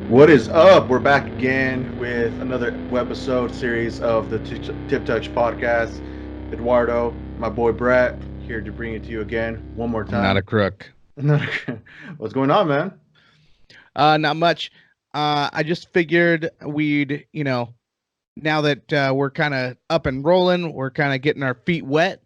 What is up? We're back again with another webisode series of the Tip Touch podcast. Eduardo, my boy Brett, here to bring it to you again one more I'm not a time. crook. What's going on, man? Not much. I just figured we'd, now that we're kind of up and rolling, we're kind of getting our feet wet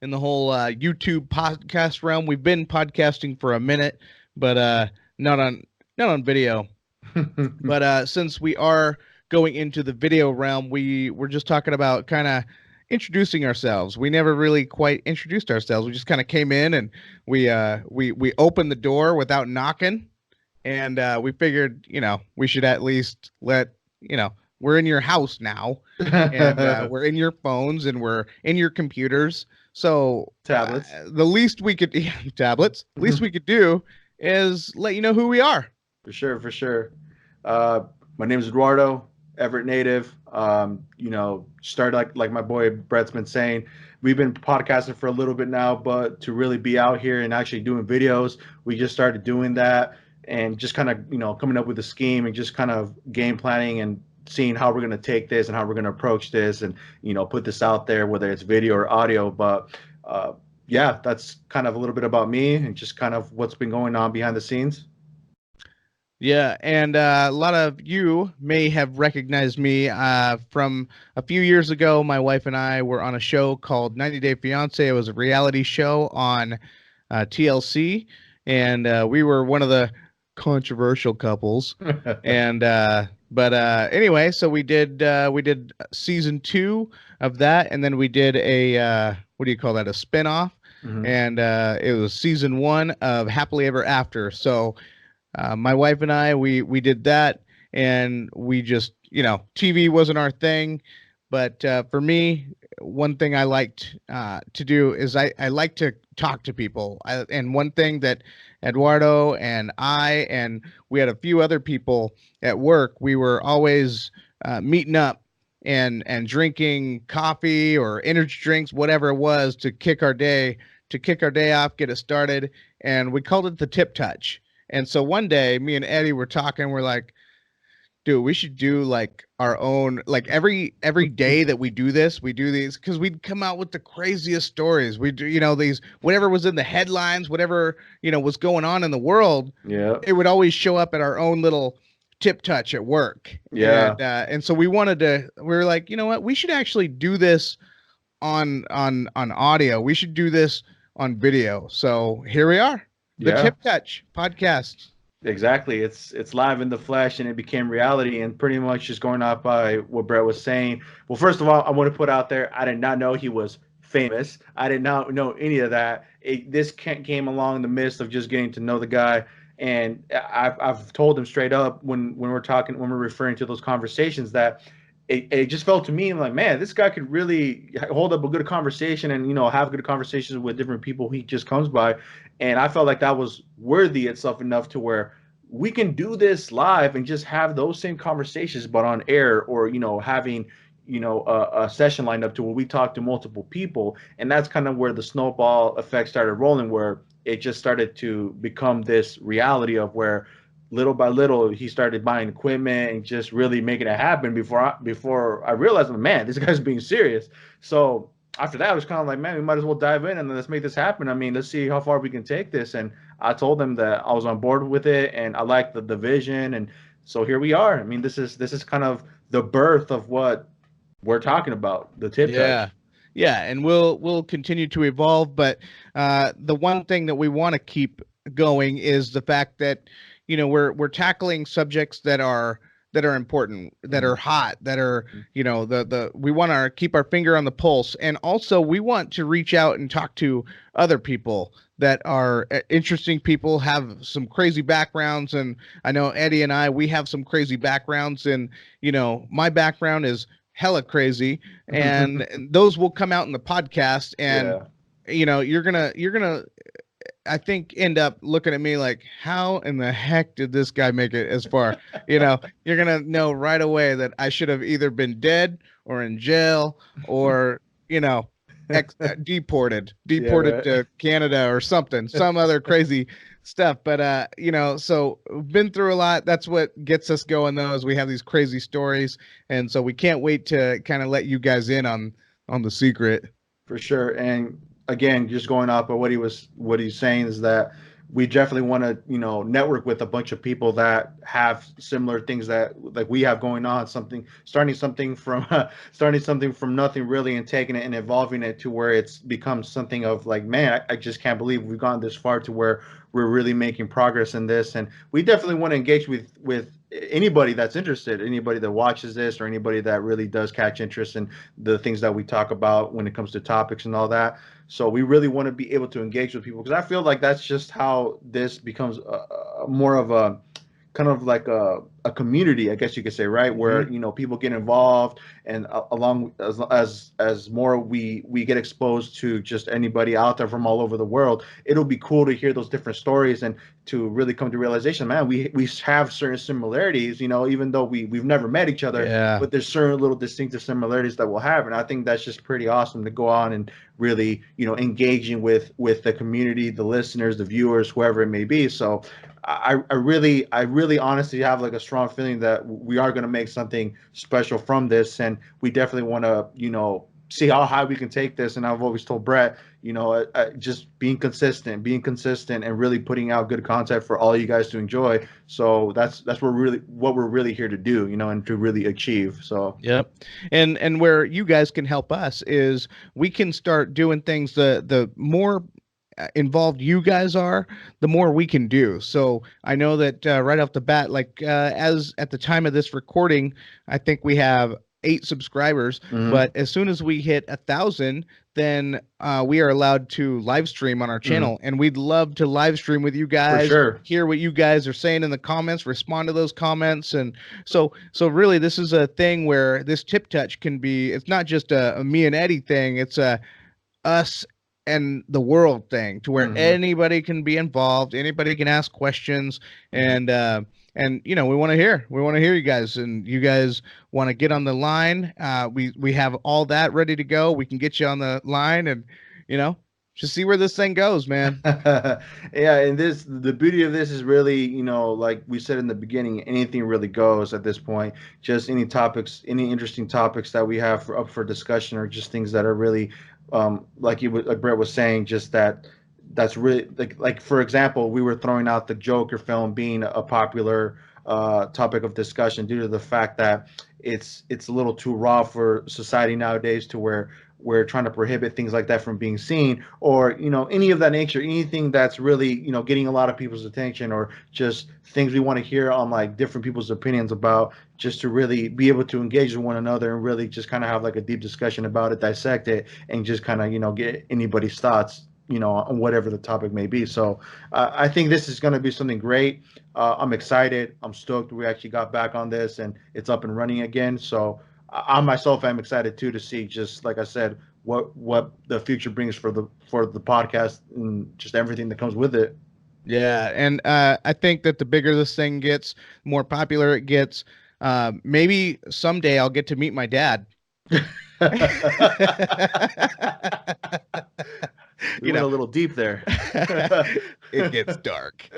in the whole YouTube podcast realm. We've been podcasting for a minute, but not on not on video. But since we are going into the video realm, we were just talking about kind of introducing ourselves. We never really quite introduced ourselves. We just kind of came in and we opened the door without knocking, and we figured, we should at least let we're in your house now, and we're in your phones and we're in your computers. So Tablets. the least we could tablets. Least we could do is let you know who we are. For sure, for sure. Uh, my name is Eduardo, Everett native. Started like my boy Brett's been saying. We've been podcasting for a little bit now, but to really be out here and actually doing videos, we just started doing that and just kind of coming up with a scheme and just kind of game planning and seeing how we're going to take this and how we're going to approach this and put this out there, whether it's video or audio. But yeah, that's kind of a little bit about me and just kind of what's been going on behind the scenes. Yeah, and a lot of you may have recognized me from a few years ago. My wife and I were on a show called 90 Day Fiance. It was a reality show on TLC, and we were one of the controversial couples. And but anyway, so we did season 2 of that, and then we did a what do you call that? A spinoff, Mhm. and it was season 1 of Happily Ever After. So my wife and I, we did that, and we just, TV wasn't our thing, but for me, one thing I liked to do is I like to talk to people. And one thing that Eduardo and I and we had a few other people at work, we were always meeting up and drinking coffee or energy drinks, whatever it was, to kick our day off, get it started, and we called it the Tip Touch. And so one day, me and Eddie were talking. We're like, dude, we should do like our own, like every day that we do this, we do these because we'd come out with the craziest stories. We do, these whatever was in the headlines, whatever was going on in the world, Yeah. it would always show up at our own little tip touch at work. Yeah. And so we were like, you know what, we should actually do this on audio. We should do this on video. So here we are, the Yeah. Tip Touch podcast. Exactly. It's live in the flesh and it became reality and pretty much just going off by what Brett was saying. Well, first of all, I want to put out there I did not know he was famous. I did not know any of that. This came along in the midst of just getting to know the guy. And I've told him straight up when we're talking, when we're referring to those conversations, that it just felt to me like, man, this guy could really hold up a good conversation and have good conversations with different people he just comes by. And I felt like that was worthy itself enough to where we can do this live and just have those same conversations but on air, or having a session lined up to where we talk to multiple people. And that's kind of where the snowball effect started rolling, where it just started to become this reality of where little by little he started buying equipment and just really making it happen before I realized, man, this guy's being serious. So after that, I was kind of like, man, we might as well dive in and let's make this happen. I mean, let's see how far we can take this. And I told them that I was on board with it and I liked the vision. And so here we are. I mean, this is kind of the birth of what we're talking about, the tip Yeah. touch. Yeah, and we'll continue to evolve, but the one thing that we want to keep going is the fact that we're tackling subjects that are important, that Mm-hmm. are hot, that are the we want to keep our finger on the pulse, and also we want to reach out and talk to other people that are interesting people, have some crazy backgrounds. And I know Eddie and I, we have some crazy backgrounds, and my background is hella crazy, and those will come out in the podcast. And Yeah. you're gonna I think end up looking at me like, how in the heck did this guy make it as far? You're gonna know right away that I should have either been dead or in jail, or you know deported Yeah, right. to Canada or something, some other crazy stuff. But so we've been through a lot. That's what gets us going, though, is we have these crazy stories, and so we can't wait to kind of let you guys in on the secret. For sure. And again, just going off of what he's saying is that we definitely want to, network with a bunch of people that have similar things that like we have going on, something starting something from nothing really and taking it and evolving it to where it's become something of like, man, I just can't believe we've gone this far to where we're really making progress in this. And we definitely want to engage with anybody that's interested, anybody that watches this, or anybody that really does catch interest in the things that we talk about when it comes to topics and all that. So we really want to be able to engage with people because I feel like that's just how this becomes more of a kind of like a community, I guess you could say, right? Where Hmm. people get involved, and along as more we get exposed to just anybody out there from all over the world, it'll be cool to hear those different stories and to really come to realization, man, we have certain similarities, even though we've never met each other, Yeah. but there's certain little distinctive similarities that we'll have, and I think that's just pretty awesome to go on and really engaging with the community, the listeners, the viewers, whoever it may be. So I really honestly have like a strong feeling that we are going to make something special from this, and we definitely want to, see how high we can take this. And I've always told Brett, just being consistent, and really putting out good content for all you guys to enjoy. So that's what we're really here to do, and to really achieve. So Yep. And where you guys can help us is we can start doing things, the more involved you guys are, the more we can do. So I know that right off the bat, like as at the time of this recording, I think we have 8 subscribers. But mhm, as soon as we hit 1,000, then we are allowed to live stream on our mhm, channel, and we'd love to live stream with you for guys. sure. Hear what you guys are saying in the comments, respond to those comments, and so really, this is a thing where this tip touch can be. It's not just a me and Eddie thing. It's a us and the world thing, to where Mhm, anybody can be involved, anybody can ask questions, mhm. and we want to hear you guys, and you guys want to get on the line. We have all that ready to go. We can get you on the line, and you know just see where this thing goes, man. Yeah, and the beauty of this is really, like we said in the beginning, anything really goes at this point. Just any topics, any interesting topics that we have up for discussion, or just things that are really, like Brett was saying, just that's really like for example, we were throwing out the Joker film being a popular topic of discussion due to the fact that it's a little too raw for society nowadays, to where we're trying to prohibit things like that from being seen, or any of that nature, anything that's really getting a lot of people's attention, or just things we want to hear on like different people's opinions about, just to really be able to engage with one another and really just kind of have like a deep discussion about it, dissect it, and just kind of get anybody's thoughts on whatever the topic may be. So I think this is going to be something great. I'm excited, I'm stoked we actually got back on this and it's up and running again. So I myself am excited too to see, just like I said, what the future brings for the podcast and just everything that comes with it. Yeah, and I think that the bigger this thing gets, the more popular it gets. Maybe someday I'll get to meet my dad. We you went know, a little deep there. it gets dark.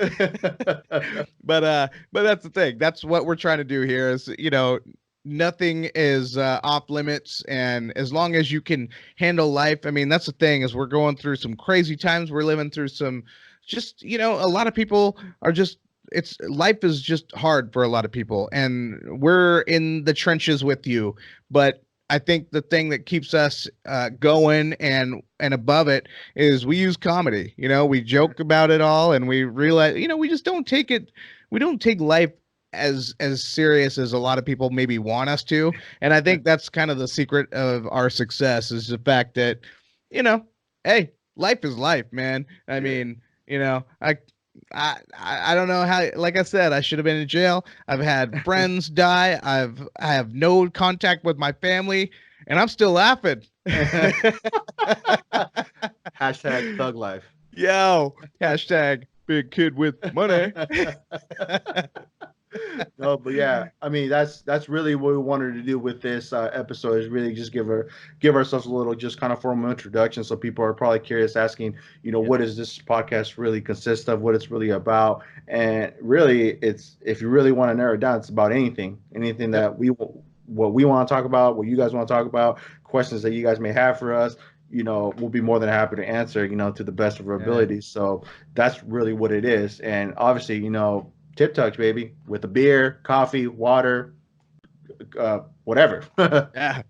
But that's the thing. That's what we're trying to do here. Is nothing is off limits, and as long as you can handle life. I mean, that's the thing. Is we're going through some crazy times. We're living through some, just a lot of people are just. It's life is just hard for a lot of people, and we're in the trenches with you. But I think the thing that keeps us going and above it is we use comedy. We joke about it all, and we realize, we just don't take it. We don't take life as serious as a lot of people maybe want us to. And I think that's kind of the secret of our success, is the fact that, you know, hey, life is life, man. I Yeah. mean, I don't know how. Like I said, I should have been in jail. I've had friends die. I have no contact with my family, and I'm still laughing. Hashtag thug life. Yo, hashtag big kid with money. No, but yeah, I mean that's really what we wanted to do with this episode is really just give ourselves a little just kind of formal introduction, so people are probably curious, asking, Yep. what does this podcast really consist of, what it's really about, and really, it's if you really want to narrow it down, it's about anything Yep. that what we want to talk about, what you guys want to talk about, questions that you guys may have for us. We'll be more than happy to answer, to the best of our Yeah. abilities. So that's really what it is, and obviously, Tip Touch, baby, with a beer, coffee, water, whatever. Yeah.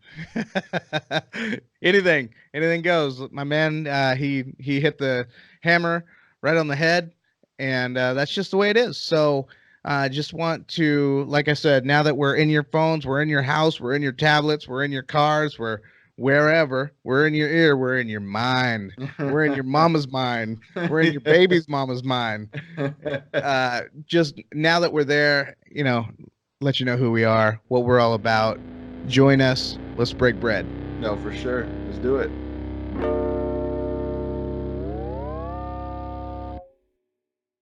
Anything goes. My man, he hit the hammer right on the head, and that's just the way it is. So, just want to, like I said, now that we're in your phones, we're in your house, we're in your tablets, we're in your cars, we're wherever, we're in your ear, we're in your mind, we're in your mama's mind, we're in your baby's mama's mind. Just now that we're there, let you know who we are, what we're all about. Join us. Let's break bread. No, for sure. Let's do it.